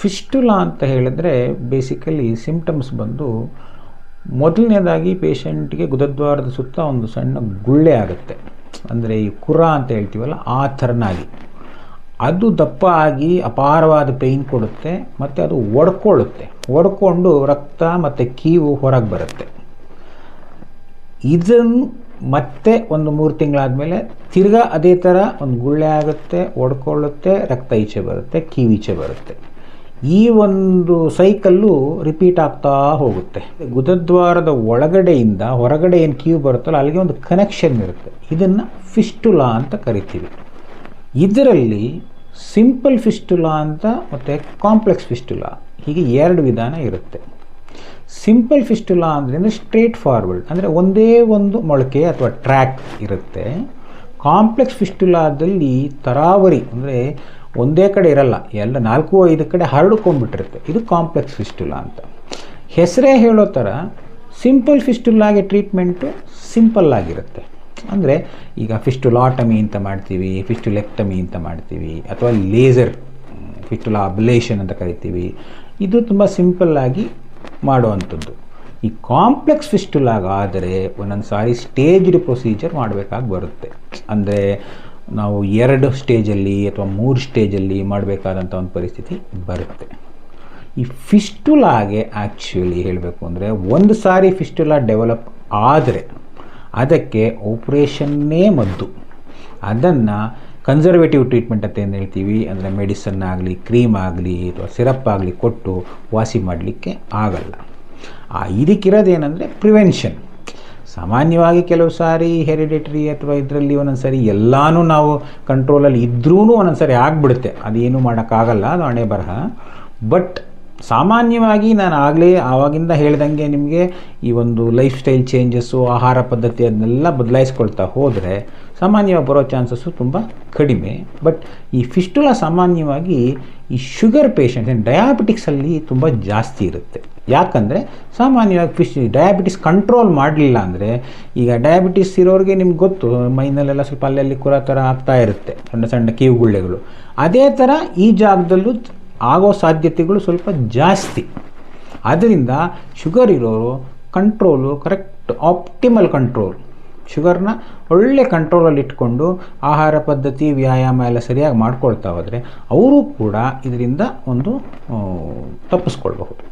Fistula ಅಂತ ಹೇಳಿದ್ರೆ basically symptoms ಬಂದು ಮೊದಲನೇದಾಗಿ ಪೇಷಂಟ್ಗೆ ಗುದದ್ವಾರದ ಸುತ್ತ ಒಂದು ಸಣ್ಣ ಗುಳ್ಳೆ ಆಗುತ್ತೆ. ಅಂದರೆ ಈ ಕುರ ಅಂತ ಹೇಳ್ತೀವಲ್ಲ ಆ ಥರನಾಗಿ ಅದು ದಪ್ಪ ಆಗಿ ಅಪಾರವಾದ ಪೇಯ್ನ್ ಕೊಡುತ್ತೆ ಮತ್ತು ಅದು ಒಡ್ಕೊಂಡು ರಕ್ತ ಮತ್ತು ಕೀವು ಹೊರಗೆ ಬರುತ್ತೆ. ಇದನ್ನು ಮತ್ತೆ ಒಂದು 3 ತಿಂಗಳಾದಮೇಲೆ ತಿರ್ಗಾ ಅದೇ ಥರ ಒಂದು ಗುಳ್ಳೆ ಆಗುತ್ತೆ, ಒಡ್ಕೊಳ್ಳುತ್ತೆ, ರಕ್ತ ಈಚೆ ಬರುತ್ತೆ, ಕೀವು ಈಚೆ ಬರುತ್ತೆ. ಈ ಒಂದು ಸೈಕಲ್ಲು ರಿಪೀಟ್ ಆಗ್ತಾ ಹೋಗುತ್ತೆ. ಗುದದ್ವಾರದ ಒಳಗಡೆಯಿಂದ ಹೊರಗಡೆ ಏನು ಕೀವು ಬರುತ್ತಲ್ಲ ಅಲ್ಲಿಗೆ ಒಂದು ಕನೆಕ್ಷನ್ ಇರುತ್ತೆ. ಇದನ್ನು ಫಿಸ್ಟುಲಾ ಅಂತ ಕರಿತೀವಿ. ಇದರಲ್ಲಿ ಸಿಂಪಲ್ ಫಿಸ್ಟುಲಾ ಅಂತ ಮತ್ತು ಕಾಂಪ್ಲೆಕ್ಸ್ ಫಿಸ್ಟುಲಾ ಹೀಗೆ 2 ವಿಧಾನ ಇರುತ್ತೆ. ಸಿಂಪಲ್ ಫಿಸ್ಟುಲಾ ಅಂದರೆ ಸ್ಟ್ರೇಟ್ ಫಾರ್ವರ್ಡ್, ಅಂದರೆ ಒಂದೇ ಒಂದು ಮೊಳಕೆ ಅಥವಾ ಟ್ರ್ಯಾಕ್ ಇರುತ್ತೆ. ಕಾಂಪ್ಲೆಕ್ಸ್ ಫಿಸ್ಟುಲಾದಲ್ಲಿ ತರಾವರಿ ಅಂದರೆ ಒಂದೇ ಕಡೆ ಇರಲ್ಲ, ಎಲ್ಲ 4-5 ಕಡೆ ಹರಡ್ಕೊಂಡ್ಬಿಟ್ಟಿರುತ್ತೆ. ಇದು ಕಾಂಪ್ಲೆಕ್ಸ್ ಫಿಸ್ಟುಲಾ ಅಂತ. ಹೆಸರೇ ಹೇಳೋ ಥರ ಸಿಂಪಲ್ ಫಿಸ್ಟುಲಾಗೆ ಟ್ರೀಟ್ಮೆಂಟು ಸಿಂಪಲ್ ಆಗಿರುತ್ತೆ. ಅಂದರೆ ಈಗ ಫಿಸ್ಟುಲಾಟಮಿ ಅಂತ ಮಾಡ್ತೀವಿ, ಫಿಸ್ಟುಲೆಕ್ಟಮಿ ಅಂತ ಮಾಡ್ತೀವಿ, ಅಥವಾ ಲೇಸರ್ ಫಿಸ್ಟುಲಾ ಅಬ್ಲೇಷನ್ ಅಂತ ಕರಿತೀವಿ. ಇದು ತುಂಬ ಸಿಂಪಲ್ಲಾಗಿ ಮಾಡುವಂಥದ್ದು. ಈ ಕಾಂಪ್ಲೆಕ್ಸ್ ಫಿಸ್ಟುಲಾಗಾದರೆ ಒಂದೊಂದು ಸಾರಿ ಸ್ಟೇಜ್ಡ್ ಪ್ರೊಸೀಜರ್ ಮಾಡಬೇಕಾಗಿ ಬರುತ್ತೆ. ಅಂದರೆ ನಾವು 2 ಸ್ಟೇಜಲ್ಲಿ ಅಥವಾ 3 ಸ್ಟೇಜಲ್ಲಿ ಮಾಡಬೇಕಾದಂಥ ಒಂದು ಪರಿಸ್ಥಿತಿ ಬರುತ್ತೆ. ಈ ಫಿಸ್ಟುಲಾಗೆ ಆ್ಯಕ್ಚುಲಿ ಹೇಳಬೇಕು ಅಂದರೆ ಒಂದು ಸಾರಿ ಫಿಸ್ಟುಲಾ ಡೆವಲಪ್ ಆದರೆ ಅದಕ್ಕೆ ಆಪ್ರೇಷನ್ನೇ ಮದ್ದು. ಅದನ್ನು ಕನ್ಸರ್ವೇಟಿವ್ ಟ್ರೀಟ್ಮೆಂಟ್ ಅಂತ ಏನು ಹೇಳ್ತೀವಿ, ಅಂದರೆ ಮೆಡಿಸನ್ ಆಗಲಿ, ಕ್ರೀಮ್ ಆಗಲಿ ಅಥವಾ ಸಿರಪ್ ಆಗಲಿ ಕೊಟ್ಟು ವಾಸಿ ಮಾಡಲಿಕ್ಕೆ ಆಗಲ್ಲ. ಇದಕ್ಕಿರೋದೇನೆಂದರೆ ಪ್ರಿವೆನ್ಷನ್. ಸಾಮಾನ್ಯವಾಗಿ ಕೆಲವು ಸಾರಿ ಹೆರಿಡಿಟರಿ ಅಥವಾ ಇದರಲ್ಲಿ ಒಂದೊಂದು ಸಾರಿ ಎಲ್ಲನೂ ನಾವು ಕಂಟ್ರೋಲಲ್ಲಿ ಇದ್ರೂ ಒಂದೊಂದು ಸಾರಿ ಆಗಿಬಿಡುತ್ತೆ. ಅದೇನು ಮಾಡೋಕ್ಕಾಗಲ್ಲ, ಅದು ಹಣೆ ಬರಹ. ಬಟ್ ಸಾಮಾನ್ಯವಾಗಿ ನಾನು ಆವಾಗಿಂದ ಹೇಳ್ದಂಗೆ ನಿಮಗೆ ಈ ಒಂದು ಲೈಫ್ ಸ್ಟೈಲ್ ಚೇಂಜಸ್ಸು, ಆಹಾರ ಪದ್ಧತಿ ಅದನ್ನೆಲ್ಲ ಬದಲಾಯಿಸ್ಕೊಳ್ತಾ ಹೋದರೆ ಸಾಮಾನ್ಯವಾಗಿ ಬರೋ ಚಾನ್ಸಸ್ಸು ತುಂಬ ಕಡಿಮೆ. ಬಟ್ ಈ ಫಿಸ್ಟುಲಾ ಸಾಮಾನ್ಯವಾಗಿ ಈ ಶುಗರ್ ಪೇಷಂಟ್ ಡಯಾಬಿಟಿಕ್ಸಲ್ಲಿ ತುಂಬ ಜಾಸ್ತಿ ಇರುತ್ತೆ. ಯಾಕಂದರೆ ಸಾಮಾನ್ಯವಾಗಿ ಡಯಾಬಿಟಿಸ್ ಕಂಟ್ರೋಲ್ ಮಾಡಲಿಲ್ಲ ಅಂದರೆ, ಈಗ ಡಯಾಬಿಟಿಸ್ ಇರೋರಿಗೆ ನಿಮ್ಗೆ ಗೊತ್ತು, ಮೈನಲ್ಲೆಲ್ಲ ಸ್ವಲ್ಪ ಅಲ್ಲಲ್ಲಿ ಕುರ ಥರ ಆಗ್ತಾ ಇರುತ್ತೆ, ಸಣ್ಣ ಸಣ್ಣ ಕೀವುಗುಳ್ಳೆಗಳು. ಅದೇ ಥರ ಈ ಜಾಗದಲ್ಲೂ ಆಗೋ ಸಾಧ್ಯತೆಗಳು ಸ್ವಲ್ಪ ಜಾಸ್ತಿ. ಆದ್ದರಿಂದ ಶುಗರ್ ಇರೋರು ಕಂಟ್ರೋಲು ಕರೆಕ್ಟ್ ಆಪ್ಟಿಮಲ್ ಕಂಟ್ರೋಲ್, ಶುಗರ್ನ ಒಳ್ಳೆ ಕಂಟ್ರೋಲಲ್ಲಿ ಇಟ್ಕೊಂಡು ಆಹಾರ ಪದ್ಧತಿ, ವ್ಯಾಯಾಮ ಎಲ್ಲ ಸರಿಯಾಗಿ ಮಾಡ್ಕೊಳ್ತಾ ಹೋದರೆ ಅವರು ಕೂಡ ಇದರಿಂದ ಒಂದು ತಪ್ಪಿಸ್ಕೊಳ್ಬಹುದು.